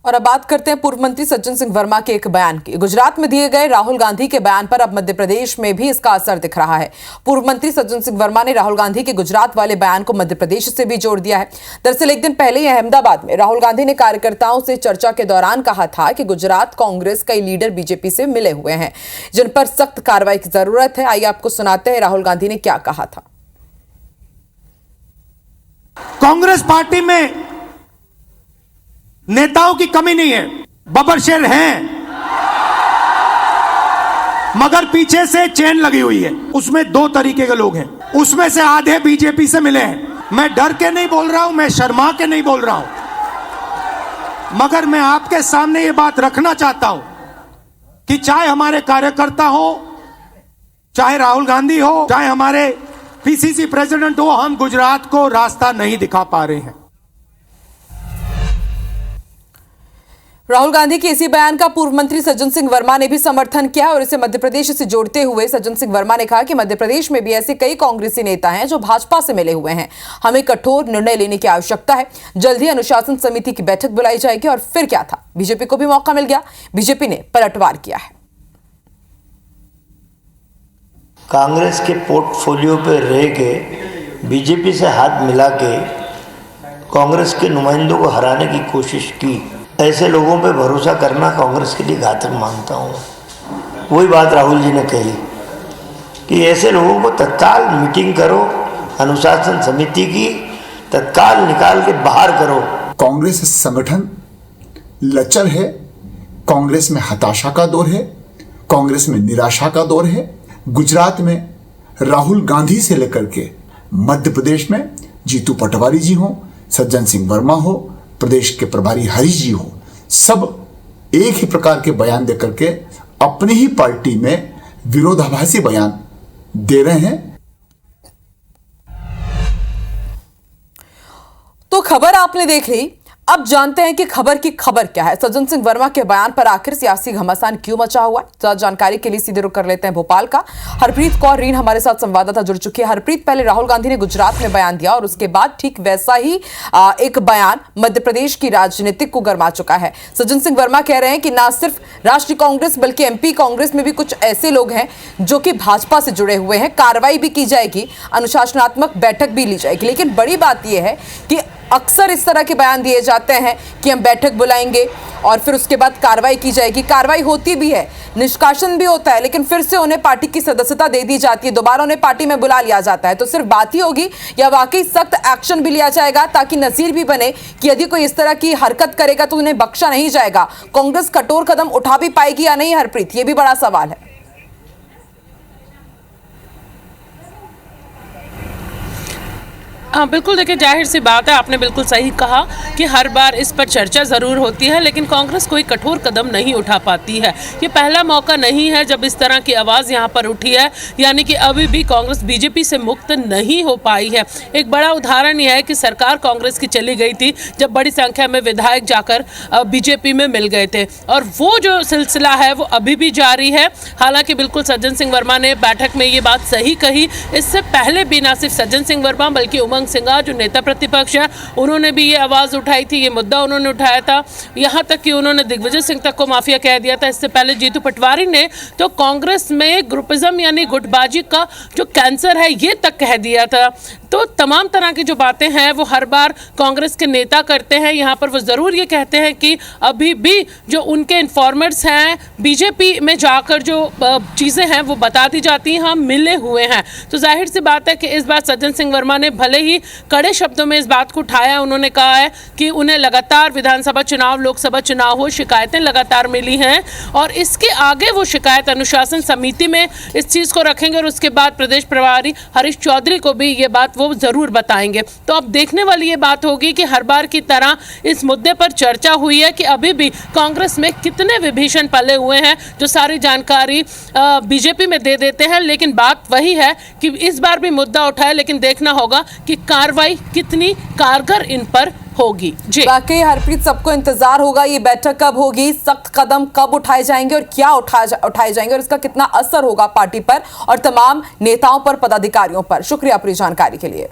और अब बात करते हैं पूर्व मंत्री सज्जन सिंह वर्मा के एक बयान की। गुजरात में दिए गए राहुल गांधी के बयान पर अब मध्य प्रदेश में भी इसका असर दिख रहा है। पूर्व मंत्री सज्जन सिंह वर्मा ने राहुल गांधी के गुजरात वाले बयान को मध्य प्रदेश से भी जोड़ दिया है। दरअसल एक दिन पहले ही अहमदाबाद में राहुल गांधी ने कार्यकर्ताओं से चर्चा के दौरान कहा था कि गुजरात कांग्रेस कई लीडर बीजेपी से मिले हुए हैं जिन पर सख्त कार्रवाई की जरूरत है। आइए आपको सुनाते हैं राहुल गांधी ने क्या कहा था। कांग्रेस पार्टी में नेताओं की कमी नहीं है, बबरशेर हैं, मगर पीछे से चेन लगी हुई है। उसमें दो तरीके के लोग हैं, उसमें से आधे बीजेपी से मिले हैं। मैं डर के नहीं बोल रहा हूं, मैं शर्मा के नहीं बोल रहा हूं, मगर मैं आपके सामने ये बात रखना चाहता हूं कि चाहे हमारे कार्यकर्ता हो, चाहे राहुल गांधी हो, चाहे हमारे पीसीसी प्रेसिडेंट हो, हम गुजरात को रास्ता नहीं दिखा पा रहे हैं। राहुल गांधी के इसी बयान का पूर्व मंत्री सज्जन सिंह वर्मा ने भी समर्थन किया और इसे मध्य प्रदेश से जोड़ते हुए सज्जन सिंह वर्मा ने कहा कि मध्य प्रदेश में भी ऐसे कई कांग्रेसी नेता हैं जो भाजपा से मिले हुए हैं। हमें कठोर निर्णय लेने की आवश्यकता है। जल्द ही अनुशासन समिति की बैठक बुलाई जाएगी। और फिर क्या था, बीजेपी को भी मौका मिल गया, बीजेपी ने पलटवार किया है। कांग्रेस के पोर्टफोलियो पे रह के बीजेपी से हाथ मिला के कांग्रेस के नुमाइंदों को हराने की कोशिश की। ऐसे लोगों पे भरोसा करना कांग्रेस के लिए घातक मानता हूँ। वही बात राहुल जी ने कही कि ऐसे लोगों को तत्काल मीटिंग करो, अनुशासन समिति की तत्काल निकाल के बाहर करो। कांग्रेस संगठन लचर है, कांग्रेस में हताशा का दौर है, कांग्रेस में निराशा का दौर है। गुजरात में राहुल गांधी से लेकर के मध्य प्रदेश में जीतू पटवारी जी हो, सज्जन सिंह वर्मा हो, प्रदेश के प्रभारी हरीश जी हो, सब एक ही प्रकार के बयान देकर के अपनी ही पार्टी में विरोधाभासी बयान दे रहे हैं। तो खबर आपने देख ली, अब जानते हैं कि खबर की खबर क्या है। सज्जन सिंह वर्मा के बयान पर आखिर सियासी घमासान क्यों मचा हुआ है। ज्यादा जानकारी के लिए सीधे रुख कर लेते हैं भोपाल का। हरप्रीत कौर रीन हमारे साथ संवाददाता जुड़ चुकी है। हरप्रीत, पहले राहुल गांधी ने गुजरात में बयान दिया और उसके बाद ठीक वैसा ही एक बयान मध्य प्रदेश की राजनीतिक को गरमा चुका है। सज्जन सिंह वर्मा कह रहे हैं कि ना सिर्फ राष्ट्रीय कांग्रेस बल्कि एमपी कांग्रेस में भी कुछ ऐसे लोग हैं जो कि भाजपा से जुड़े हुए हैं। कार्रवाई भी की जाएगी, अनुशासनात्मक बैठक भी ली जाएगी। लेकिन बड़ी बात यह है कि अक्सर इस तरह के बयान दिए जाते हैं कि हम बैठक बुलाएंगे और फिर उसके बाद कार्रवाई की जाएगी। कार्रवाई होती भी है, निष्कासन भी होता है, लेकिन फिर से उन्हें पार्टी की सदस्यता दे दी जाती है, दोबारा उन्हें पार्टी में बुला लिया जाता है। तो सिर्फ बात ही होगी या वाकई सख्त एक्शन भी लिया जाएगा ताकि नजीर भी बने कि यदि कोई इस तरह की हरकत करेगा तो उन्हें बख्शा नहीं जाएगा। कांग्रेस कठोर कदम उठा भी पाएगी या नहीं हरप्रीत, ये भी बड़ा सवाल है। हाँ बिल्कुल, देखिए जाहिर सी बात है, आपने बिल्कुल सही कहा कि हर बार इस पर चर्चा ज़रूर होती है लेकिन कांग्रेस कोई कठोर कदम नहीं उठा पाती है। ये पहला मौका नहीं है जब इस तरह की आवाज़ यहाँ पर उठी है, यानी कि अभी भी कांग्रेस बीजेपी से मुक्त नहीं हो पाई है। एक बड़ा उदाहरण यह है कि सरकार कांग्रेस की चली गई थी जब बड़ी संख्या में विधायक जाकर बीजेपी में मिल गए थे और वो जो सिलसिला है वो अभी भी जारी है। हालांकि बिल्कुल सज्जन सिंह वर्मा ने बैठक में ये बात सही कही। इससे पहले भी ना सिर्फ सज्जन सिंह वर्मा बल्कि सिंघा जो नेता प्रतिपक्ष है उन्होंने भी ये आवाज़ उठाई थी, ये मुद्दा उन्होंने उठाया था। यहाँ तक कि उन्होंने दिग्विजय सिंह तक को माफिया कह दिया था। इससे पहले जीतू पटवारी ने तो कांग्रेस में ग्रुपिज्म यानी गुटबाजी का जो कैंसर है ये तक कह दिया था। तो तमाम तरह की जो बातें हैं वो हर बार कांग्रेस के नेता करते हैं। यहाँ पर वो ज़रूर ये कहते हैं कि अभी भी जो उनके इन्फॉर्मर्स हैं बीजेपी में जाकर जो चीज़ें हैं वो बता दी जाती हैं, हम मिले हुए हैं। तो जाहिर सी बात है कि इस बार सज्जन सिंह वर्मा ने भले ही कड़े शब्दों में इस बात को उठाया। उन्होंने कहा है कि उन्हें लगातार विधानसभा चुनाव, लोकसभा चुनाव हो, शिकायतें लगातार मिली हैं और इसके आगे वो शिकायत अनुशासन समिति में इस चीज़ को रखेंगे और उसके बाद प्रदेश प्रभारी हरीश चौधरी को भी ये बात वो ज़रूर बताएंगे। तो अब देखने वाली ये बात होगी कि हर बार की तरह इस मुद्दे पर चर्चा हुई है कि अभी भी कांग्रेस में कितने विभीषण पले हुए हैं जो सारी जानकारी बीजेपी में दे देते हैं। लेकिन बात वही है कि इस बार भी मुद्दा उठाए, लेकिन देखना होगा कि कार्रवाई कितनी कारगर इन पर होगी। जी बाकी हरप्रीत, सबको इंतजार होगा ये बैठक कब होगी, सख्त कदम कब उठाए जाएंगे और क्या उठाए जाएंगे और इसका कितना असर होगा पार्टी पर और तमाम नेताओं पर, पदाधिकारियों पर। शुक्रिया पूरी जानकारी के लिए।